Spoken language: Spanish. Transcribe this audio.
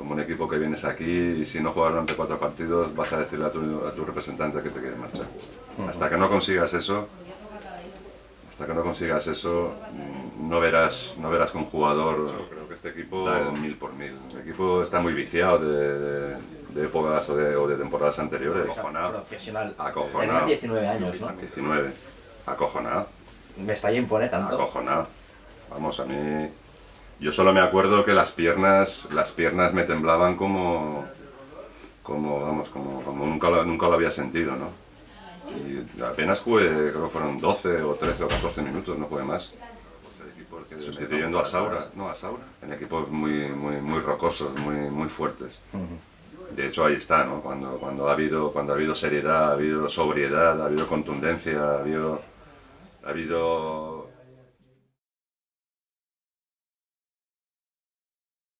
como un equipo que vienes aquí y si no juegas durante 4 partidos vas a decirle a tu representante que te quiere marchar. Hasta que no consigas eso, no verás que un jugador, yo creo que este equipo da el 1000 por 1000. El equipo está muy viciado de épocas o de temporadas anteriores. Acojonado. Profesional. Acojonado. Tenés 19 años, ¿no? 19. Acojonado. Me está impone tanto. Acojonado. Vamos, a mí... Yo solo me acuerdo que las piernas me temblaban como nunca lo había sentido, ¿no? Y apenas jugué, creo que fueron 12 o 13 o 14 minutos, no jugué más. Sustituyendo a Saura, en equipos muy rocosos, muy fuertes. De hecho ahí está, ¿no? Cuando ha habido seriedad, ha habido sobriedad, ha habido contundencia, ha habido